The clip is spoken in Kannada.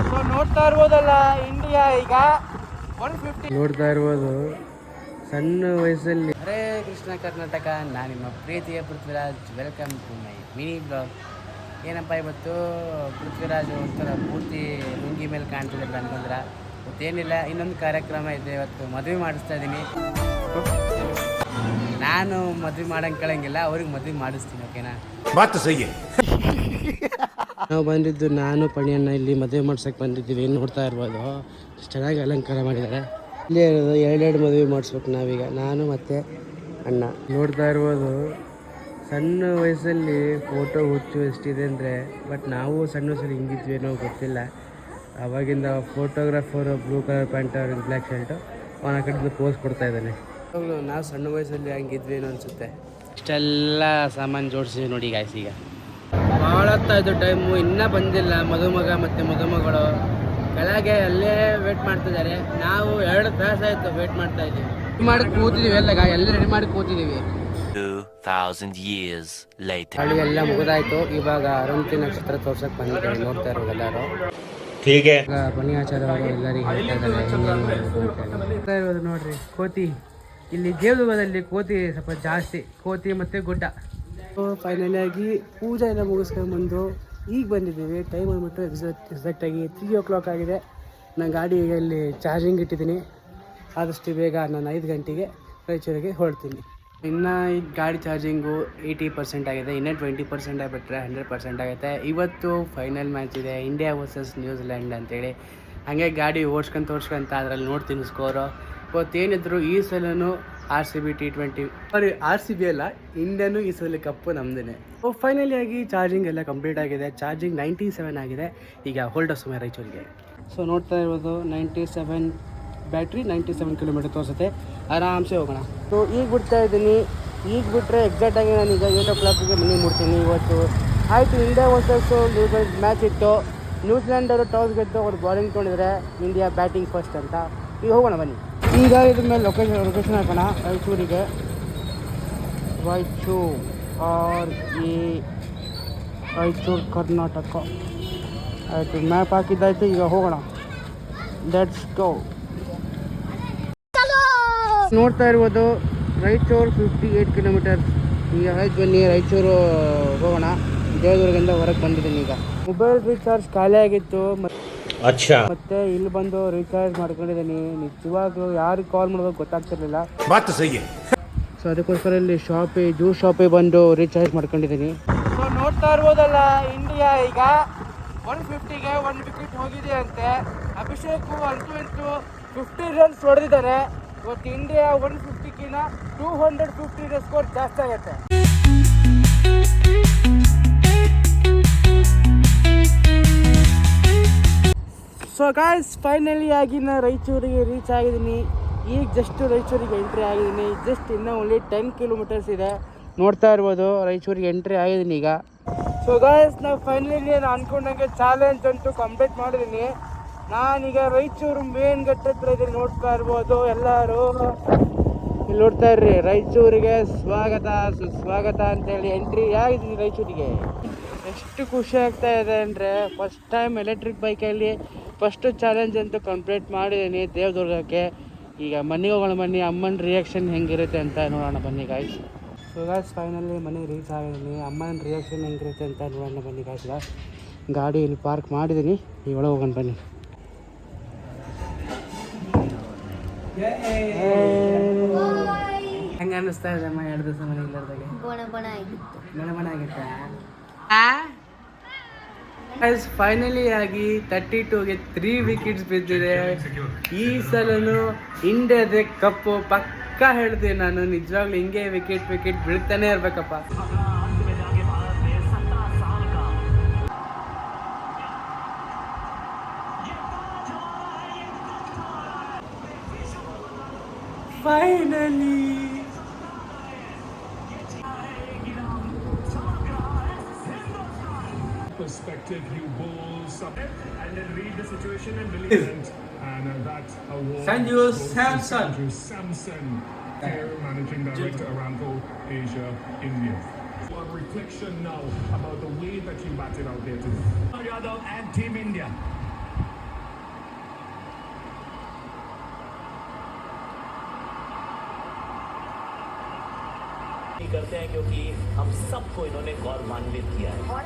ಸೊ ನೋಡ್ತಾ ಇರ್ಬೋದಲ್ಲ ಇಂಡಿಯಾ ಈಗ 150 ನೋಡ್ತಾ ಇರ್ಬೋದು ಸಣ್ಣ ವಯಸ್ಸಲ್ಲಿ. ಹರೇ ಕೃಷ್ಣ ಕರ್ನಾಟಕ, ನಾನು ನಿಮ್ಮ ಪ್ರೀತಿಯ Prithviraj. Welcome to my mini blog. ಏನಪ್ಪ ಇವತ್ತು ಪೃಥ್ವಿರಾಜ್ ಒಂಥರ ಪೂರ್ತಿ ಲುಂಗಿ ಮೇಲೆ ಕಾಣ್ತಿದ್ದಾರೆ ಅಂತಂದ್ರೆ ಮತ್ತೇನಿಲ್ಲ, ಇನ್ನೊಂದು ಕಾರ್ಯಕ್ರಮ ಇದೆ. ಇವತ್ತು ಮದುವೆ ಮಾಡಿಸ್ತಾ ಇದ್ದೀನಿ. ನಾನು ಮದುವೆ ಮಾಡಂಗೆ ಕೇಳಂಗಿಲ್ಲ, ಅವ್ರಿಗೆ ಮದುವೆ ಮಾಡಿಸ್ತೀನಿ. ಓಕೆನಾ? ಬಾತ್ ಸಹಿ. ನಾವು ಬಂದಿದ್ದು ನಾನು ಪಣಿಯನ್ನ ಇಲ್ಲಿ ಮದುವೆ ಮಾಡ್ಸೋಕೆ ಬಂದಿದ್ದೀವಿ. ನೋಡ್ತಾ ಇರ್ಬೋದು ಚೆನ್ನಾಗಿ ಅಲಂಕಾರ ಮಾಡಿದ್ದಾರೆ. ಇಲ್ಲೇ ಇರೋದು ಎರಡೆರಡು ಮದುವೆ ಮಾಡಿಸ್ಬೇಕು ನಾವೀಗ, ನಾನು ಮತ್ತು ಅಣ್ಣ. ನೋಡ್ತಾ ಇರ್ಬೋದು ಸಣ್ಣ ವಯಸ್ಸಲ್ಲಿ ಫೋಟೋ ಹುಚ್ಚು ಎಷ್ಟಿದೆ ಅಂದರೆ, ಬಟ್ ನಾವು ಸಣ್ಣ ವಯಸ್ಸಲ್ಲಿ ಹಿಂಗಿದ್ವಿ ಏನೋ ಗೊತ್ತಿಲ್ಲ. ಆವಾಗಿಂದ ಫೋಟೋಗ್ರಾಫರು ಬ್ಲೂ ಕಲರ್ ಪ್ಯಾಂಟ್, ಅವ್ರಿಗೆ ಬ್ಲ್ಯಾಕ್ ಶರ್ಟು, ಅವನ ಕಡೆದು ಪೋಸ್ ಕೊಡ್ತಾ ಇದ್ದಾನೆ. ನಾವು ಸಣ್ಣ ವಯಸ್ಸಲ್ಲಿ ಹಂಗಿದ್ವಿ ಏನೋ ಅನಿಸುತ್ತೆ. ಇಷ್ಟೆಲ್ಲ ಸಾಮಾನು ಜೋಡಿಸಿದ್ವಿ ನೋಡಿ ಗಾಯ್ಸ್. ಈಗ ಭಾಳ ಹೊತ್ತಾಯಿತು ಟೈಮು, ಇನ್ನೂ ಬಂದಿಲ್ಲ ಮದುಮಗ ಮತ್ತು ಮದುಮಗಳು. ಕೆಳಗೆ ಅಲ್ಲೇ ವೇಟ್ ಮಾಡ್ತಿದ್ದಾರೆ. ನಾವು 2 ತಾಸಾಯಿತು ವೇಟ್ ಮಾಡ್ತಾ ಇದ್ದೀವಿ. ರೆಡಿ ಮಾಡಿ ಕೂತಿದ್ದೀವಿ, ಎಲ್ಲ ರೆಡಿ ಮಾಡಿ ಕೂತಿದ್ದೀವಿ. 2000 years later. ಹಳ್ಳಿ ಎಲ್ಲ ಮುಗಿದಾಯ್ತು. ಇವಾಗ ಅರುಂಧತಿ ನಕ್ಷತ್ರ ತೋರ್ಸಕ್ಕೆ ಬಂದಿದ್ದೀವಿ. ನೋಡ್ತಾ ಇರೋದು ಎಲ್ಲರೂ. ಬನ್ನಿ ಆಚಾರ ಅವರು ಎಲ್ಲರಿಗೆ ಹೇಳ್ತಾ ಇದ್ದಾರೆ ಇರೋದು ನೋಡ್ರಿ ಕೋತಿ. ಇಲ್ಲಿ ದೇವದುರ್ಗದಲ್ಲಿ ಕೋತಿ ಸ್ವಲ್ಪ ಜಾಸ್ತಿ, ಕೋತಿ ಮತ್ತು ಗುಡ್ಡ. ಫೈನಲಿ ಆಗಿ ಪೂಜೆ ಎಲ್ಲ ಮುಗಿಸ್ಕೊಂಡ್ಬಂದು ಈಗ ಬಂದಿದ್ದೀವಿ. ಟೈಮ್ ಬಂದ್ಬಿಟ್ಟು ಎಕ್ಸಾಕ್ಟಾಗಿ 3 o'clock ಆಗಿದೆ. ನಾನು ಗಾಡಿಯಲ್ಲಿ ಚಾರ್ಜಿಂಗ್ ಇಟ್ಟಿದ್ದೀನಿ. ಆದಷ್ಟು ಬೇಗ ನಾನು 5 ಗಂಟೆಗೆ ರಾಯಚೂರಿಗೆ ಹೊರಡ್ತೀನಿ. ಇನ್ನು ಈ ಗಾಡಿ ಚಾರ್ಜಿಂಗು 80% ಆಗಿದೆ. ಇನ್ನೂ 20% ಆಗಿಬಿಟ್ರೆ 100% ಆಗುತ್ತೆ. ಇವತ್ತು ಫೈನಲ್ ಮ್ಯಾಚ್ ಇದೆ, ಇಂಡಿಯಾ ವರ್ಸಸ್ ನ್ಯೂಜಿಲ್ಯಾಂಡ್ ಅಂತೇಳಿ. ಹಾಗೆ ಗಾಡಿ ಓಡ್ಸ್ಕೊಂತ ಅದರಲ್ಲಿ ನೋಡ್ತೀನಿ ಸ್ಕೋರು. ಇವತ್ತೇನಿದ್ರು ಈ ಸಲನೂ RCB T20 RCB ಅಲ್ಲ, ಇಂಡಿಯನು ಈ ಸಲ ಕಪ್ಪು ನಮ್ಮದೇ. ಫೈನಲಿ ಆಗಿ ಚಾರ್ಜಿಂಗ್ ಎಲ್ಲ ಕಂಪ್ಲೀಟ್ ಆಗಿದೆ. ಚಾರ್ಜಿಂಗ್ 97 ಆಗಿದೆ. ಈಗ ಹೊರಡೋ ಸಮಯ ರಾಯಚೂರಿಗೆ. ಸೊ ನೋಡ್ತಾ ಇರೋದು 97 ಬ್ಯಾಟ್ರಿ, 97 ಕಿಲೋಮೀಟರ್ ತೋರಿಸುತ್ತೆ. ಆರಾಮ್ಸೆ ಹೋಗೋಣ. ಸೊ ಈಗ ಬಿಡ್ತಾ ಇದ್ದೀನಿ. ಈಗ ಬಿಟ್ಟರೆ ಎಕ್ಸಾಕ್ಟಾಗಿ ನಾನೀಗ 8 o'clockಗೆ ಮನೆ ಮುಡ್ತೀನಿ. ಇವತ್ತು ಆಯಿತು ಇಂಡಿಯಾ ವರ್ಸಸ್ ನ್ಯೂಜಿಲೆಂಡ್ ಮ್ಯಾಚ್ ಇತ್ತು. ನ್ಯೂಜಿಲೆಂಡ್ ಅವರು ಟಾಸ್ ಗೆದ್ದು ಅವ್ರು ಬಾಲಿಂಗ್ ತೊಗೊಂಡಿದ್ದಾರೆ, ಇಂಡಿಯಾ ಬ್ಯಾಟಿಂಗ್ ಫಸ್ಟ್ ಅಂತ. ಈಗ ಹೋಗೋಣ ಬನ್ನಿ. ಈಗ ಇದ್ರ ಮೇಲೆ ಲೊಕೇಶನ್ ಹಾಕೋಣ. ರಾಯಚೂರಿಗೆ, ರಾಯಚೂರು ರಾಯಚೂರು ಕರ್ನಾಟಕ. ಆಯಿತು, ಮ್ಯಾಪ್ ಹಾಕಿದ್ದಾಯಿತು. ಈಗ ಹೋಗೋಣ, ಲೆಟ್ಸ್ ಗೋ. ನೋಡ್ತಾ ಇರ್ಬೋದು ರಾಯಚೂರು 58 ಕಿಲೋಮೀಟರ್ಸ್. ಈಗ ಆಯ್ತು ಬನ್ನಿ ರಾಯಚೂರು ಹೋಗೋಣ. ದೇವದುರ್ಗದಿಂದ ಹೊರಗೆ ಬಂದಿದ್ದೀನಿ. ಈಗ ಮೊಬೈಲ್ ರೀಚಾರ್ಜ್ ಖಾಲಿ ಆಗಿತ್ತು, ಮತ್ತೆ ಇಲ್ಲಿ ಬಂದು ರೀಚಾರ್ಜ್ ಮಾಡ್ಕೊಂಡಿದ್ದೀನಿ. ನಿಜವಾಗ್ಲೂ ಯಾರಿಗೆ ಕಾಲ್ ಮಾಡೋದು ಗೊತ್ತಾಗ್ತಿರ್ಲಿಲ್ಲ. ಸೊ ಅದಕ್ಕೋಸ್ಕರ ಇಲ್ಲಿ ಜ್ಯೂಸ್ ಶಾಪೇ ಬಂದು ರೀಚಾರ್ಜ್ ಮಾಡ್ಕೊಂಡಿದ್ದೀನಿ. ಸೊ ನೋಡ್ತಾ ಇರ್ಬೋದಲ್ಲ ಇಂಡಿಯಾ ಈಗ 150ಗೆ 1 ವಿಕೆಟ್ ಹೋಗಿದೆ ಅಂತೆ. ಅಭಿಷೇಕ್ ಅಂತೂ 50 ರನ್ಸ್ ಹೊಡೆದಿದ್ದಾರೆ. ಇವತ್ತು ಇಂಡಿಯಾ 150ಗಿನ 250 ಸ್ಕೋರ್ ಜಾಸ್ತಿ ಆಗುತ್ತೆ. ಸೊ ಗಾಯ್ಸ್ ಫೈನಲಿ ಆಗಿ ನಾನು ರಾಯಚೂರಿಗೆ ರೀಚ್ ಆಗಿದ್ದೀನಿ. ಈಗ ಜಸ್ಟ್ ರಾಯಚೂರಿಗೆ ಎಂಟ್ರಿ ಆಗಿದ್ದೀನಿ. ಜಸ್ಟ್ ಇನ್ನೂ ಓನ್ಲಿ 10 ಕಿಲೋಮೀಟರ್ಸ್ ಇದೆ. ನೋಡ್ತಾ ಇರ್ಬೋದು ರಾಯಚೂರಿಗೆ ಎಂಟ್ರಿ ಆಗಿದ್ದೀನಿ ಈಗ. ಸೊ ಗಾಯ್ಸ್ ನಾವು ಫೈನಲಿ ನಾನು ಅಂದ್ಕೊಂಡಂಗೆ ಚಾಲೆಂಜ್ ಅಂತೂ ಕಂಪ್ಲೀಟ್ ಮಾಡಿದ್ದೀನಿ. ನಾನೀಗ ರಾಯಚೂರು ಮೇನ್ ಗೇಟ್ ಹತ್ರ ಇದ್ದೀನಿ. ನೋಡ್ತಾ ಇರ್ಬೋದು ಎಲ್ಲರೂ. ಇಲ್ಲಿ ನೋಡ್ತಾ ಇರ್ರಿ, ರಾಯಚೂರಿಗೆ ಸ್ವಾಗತ ಸುಸ್ವಾಗತ ಅಂತೇಳಿ ಎಂಟ್ರಿ ಆಗಿದ್ದೀನಿ ರಾಯಚೂರಿಗೆ. ಎಷ್ಟು ಖುಷಿ ಆಗ್ತಾ ಇದೆ ಅಂದರೆ, ಫಸ್ಟ್ ಟೈಮ್ ಎಲೆಕ್ಟ್ರಿಕ್ ಬೈಕಲ್ಲಿ ಫಸ್ಟು ಚಾಲೆಂಜ್ ಅಂತೂ ಕಂಪ್ಲೀಟ್ ಮಾಡಿದ್ದೀನಿ ದೇವದುರ್ಗಕ್ಕೆ. ಈಗ ಮನೆಗೆ ಹೋಗೋಣ ಬನ್ನಿ, ಅಮ್ಮನ ರಿಯಾಕ್ಷನ್ ಹೆಂಗಿರುತ್ತೆ ಅಂತ ನೋಡೋಣ ಬನ್ನಿ ಗಾಯ್ಸ್. ಸೊ ಗಾಯ್ಸ್ ಫೈನಲಿ ಮನೆಗೆ ರೀಚ್ ಆಗಿದ್ದೀನಿ. ಅಮ್ಮನ ರಿಯಾಕ್ಷನ್ ಹೆಂಗಿರುತ್ತೆ ಅಂತ ನೋಡೋಣ ಬನ್ನಿ ಗಾಯ್ಸ್. ಗಾಡಿ ಇಲ್ಲಿ ಪಾರ್ಕ್ ಮಾಡಿದ್ದೀನಿ, ಈಗ ಒಳಗೆ ಹೋಗೋಣ ಬನ್ನಿ. ಹೆಂಗೆ ಅನ್ನಿಸ್ತಾ ಇದೆ ಅಮ್ಮ 2 ದಿವಸ ಮನೆ ಇಲ್ಲದಾಗೆ? ಬಣ ಆಗಿತ್ತಾ? ಫೈನಲಿ ಆಗಿ 32ಗೆ 3 ವಿಕೆಟ್ಸ್ ಬಿದ್ದಿದೆ. ಈ ಸಲನು ಇಂಡಿಯಾದ ಕಪ್ಪು ಪಕ್ಕ ಹೇಳ್ತೀನಿ ನಾನು. ನಿಜವಾಗ್ಲೂ ಹಿಂಗೆ ವಿಕೆಟ್ ಬೀಳ್ತಾನೆ ಇರ್ಬೇಕಪ್ಪ. Finally perspective, you bowl something and then read the situation and believe it. And that's award Sanju Samson. Sanju Samson, Managing Director Aramco Asia India. reflection now about the way that you batted out there today. Yadav and Team India. करते हैं क्योंकि हम सबको इन्होंने गौरवान्वित किया है। और